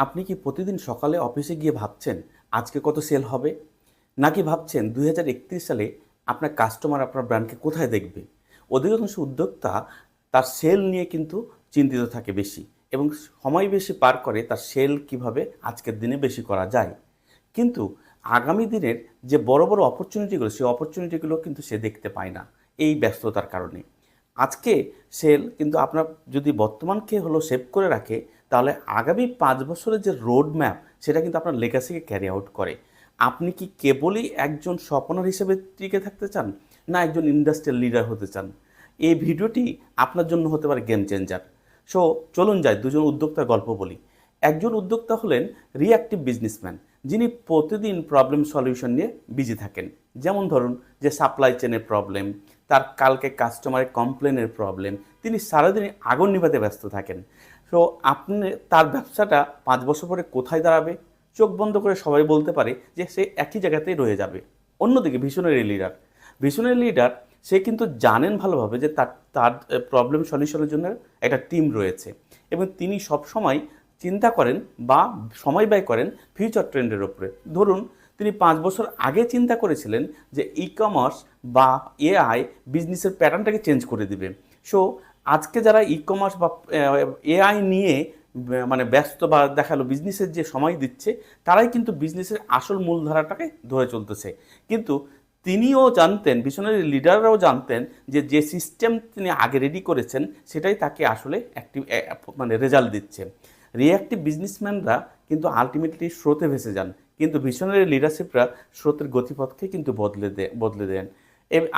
আপনি কি প্রতিদিন সকালে অফিসে গিয়ে ভাবছেন আজকে কত সেল হবে, নাকি ভাবছেন 2031 সালে আপনার কাস্টমার আপনার ব্র্যান্ডকে কোথায় দেখবে? অধিকাংশ উদ্যোক্তা তার সেল নিয়ে কিন্তু চিন্তিত থাকে বেশি, এবং সময় বেশি পার করে তার সেল কিভাবে আজকের দিনে বেশি করা যায়। কিন্তু আগামী দিনের যে বড় বড় অপরচুনিটিগুলো, সেই অপরচুনিটিগুলো কিন্তু সে দেখতে পায় না এই ব্যস্ততার কারণে। আজকে সেল কিন্তু আপনার যদি বর্তমানকে সেভ করে রাখে, তাহলে আগামী 5 বছরের যে রোড ম্যাপ, সেটা কিন্তু আপনার লেগাসিকে ক্যারি আউট করে। আপনি কি কেবলই একজন স্বপ্নার হিসেবে টিকে থাকতে চান, না একজন ইন্ডাস্ট্রিয়াল লিডার হতে চান? এই ভিডিওটি আপনার জন্য হতে পারে গেম চেঞ্জার। সো চলুন যাই, দুজন উদ্যোক্তার গল্প বলি। একজন উদ্যোক্তা হলেন রিঅ্যাক্টিভ বিজনেসম্যান, যিনি প্রতিদিন প্রবলেম সলিউশন নিয়ে বিজি থাকেন। যেমন ধরুন যে সাপ্লাই চেনের প্রবলেম, তার কালকে কাস্টমারের কমপ্লেনের প্রবলেম, তিনি সারাদিনই আগুন নিভাতে ব্যস্ত থাকেন। সো আপনি তার ব্যবসাটা 5 বছর পরে কোথায় দাঁড়াবে, চোখ বন্ধ করে সবাই বলতে পারে যে সে একই জায়গাতেই রয়ে যাবে। অন্যদিকে ভিশনারি লিডার সে কিন্তু জানেন ভালোভাবে যে তার তার প্রবলেম সলিউশনের জন্য একটা টিম রয়েছে, এবং তিনি সবসময় চিন্তা করেন বা সময় ব্যয় করেন ফিউচার ট্রেন্ডের উপরে। ধরুন তিনি 5 বছর আগে চিন্তা করেছিলেন যে ই কমার্স বা এআই বিজনেসের প্যাটার্নটাকে চেঞ্জ করে দিবে। সো আজকে যারা ই কমার্স বা এআই নিয়ে মানে ব্যস্ত বা দেখালো বিজনেসের যে সময় দিচ্ছে, তারাই কিন্তু বিজনেসের আসল মূলধারাটাকে ধরে চলতেছে। কিন্তু তিনিও জানতেন, ভিশনারি লিডাররাও জানতেন যে যে সিস্টেম তিনি আগে রেডি করেছেন সেটাই তাকে আসলে একটি মানে রেজাল্ট দিচ্ছে। রিঅ্যাক্টিভ বিজনেসম্যানরা কিন্তু আলটিমেটলি স্রোতে ভেসে যান, কিন্তু ভিশনারি লিডারশিপরা স্রোতের গতিপথকে কিন্তু বদলে দেন।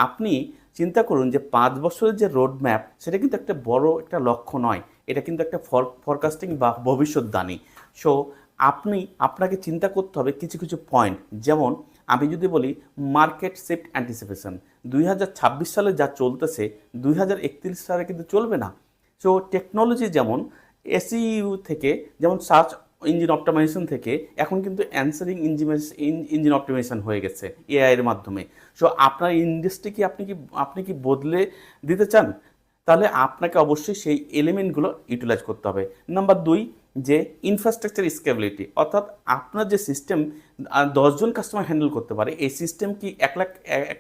আপনি চিন্তা করুন যে 5 বছরের যে রোড ম্যাপ, সেটা কিন্তু একটা বড় একটা লক্ষ্য নয়, এটা কিন্তু একটা ফরকাস্টিং বা ভবিষ্যৎবাণী। সো আপনাকে চিন্তা করতে হবে কিছু কিছু পয়েন্ট। যেমন আমি যদি বলি মার্কেট শিফট অ্যান্টিসিপেশন, 2026 সালে যা চলতেছে 2031 সালে কিন্তু চলবে না। সো টেকনোলজি যেমন এসইউ থেকে, যেমন সার্চ ইঞ্জিন অপটিমাইজেশন থেকে, এখন কিন্তু অ্যান্সারিং ইঞ্জিন অপটিমাইজেশন হয়ে গেছে এআই এর মাধ্যমে। সো আপনার ইন্ডাস্ট্রি কি আপনি কি বদলে দিতে চান? তাহলে আপনাকে অবশ্যই সেই এলিমেন্টগুলো ইউটিলাইজ করতে হবে। নাম্বার 2, যে ইনফ্রাস্ট্রাকচার স্কেবিলিটি, অর্থাৎ আপনার যে সিস্টেম 10 জন কাস্টমার হ্যান্ডেল করতে পারে, এই সিস্টেম কি 1 লাখ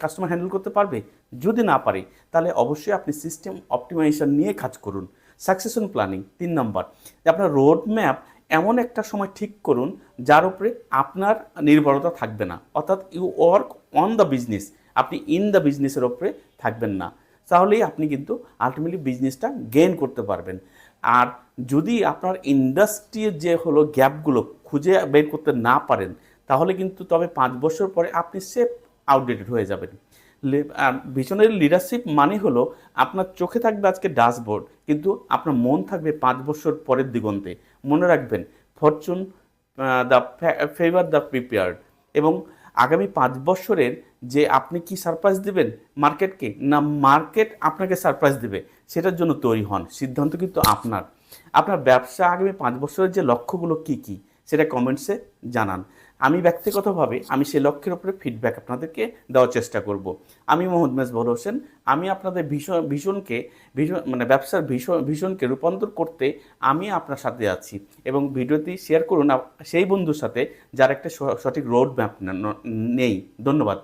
কাস্টমার হ্যান্ডেল করতে পারবে? যদি না পারে, তাহলে অবশ্যই আপনি সিস্টেম অপটিমাইজেশন নিয়ে কাজ করুন। সাকসেশন প্ল্যানিং 3 নম্বর, যে আপনার রোড ম্যাপ এমন একটা সময় ঠিক করুন যার উপরে আপনার নির্ভরতা থাকবে না, অর্থাৎ you work on the business, আপনি ইন দ্য বিজনেসের উপরে থাকবেন না। তাহলেই আপনি কিন্তু আলটিমেটলি বিজনেসটা গেইন করতে পারবেন। আর যদি আপনার ইন্ডাস্ট্রির যে গ্যাপগুলো খুঁজে বের করতে না পারেন, তাহলে কিন্তু তবে 5 বছর পরে আপনি সেফ আউটডেটেড হয়ে যাবেন। ভিশনারি লিডারশিপ মানে আপনার চোখে থাকবে আজকে ড্যাশবোর্ড, কিন্তু আপনার মন থাকবে 5 বছর পরের দিগন্তে। মনে রাখবেন, fortune the favour the prepared. এবং আগামী 5 বছরের যে আপনি কি সারপ্রাইজ দেবেন মার্কেটকে, না মার্কেট আপনাকে সারপ্রাইজ দেবে, সেটার জন্য তৈরি হন। সিদ্ধান্ত কিন্তু আপনার। আপনার ব্যবসা আগামী 5 বছরের যে লক্ষ্যগুলো কি কি, সেটা কমেন্টসে জানান। আমি ব্যক্তিগতভাবে সেই লক্ষ্যের উপরে ফিডব্যাক আপনাদেরকে দেওয়ার চেষ্টা করব। আমি মোহাম্মদ মেজবাহুর হোসেন। আমি আপনাদের মানে ব্যবসার ভীষণকে রূপান্তর করতে আমি আপনার সাথে আছি। এবং ভিডিওটি শেয়ার করুন সেই বন্ধুর সাথে যার একটা সঠিক রোড ম্যাপ নেই। ধন্যবাদ।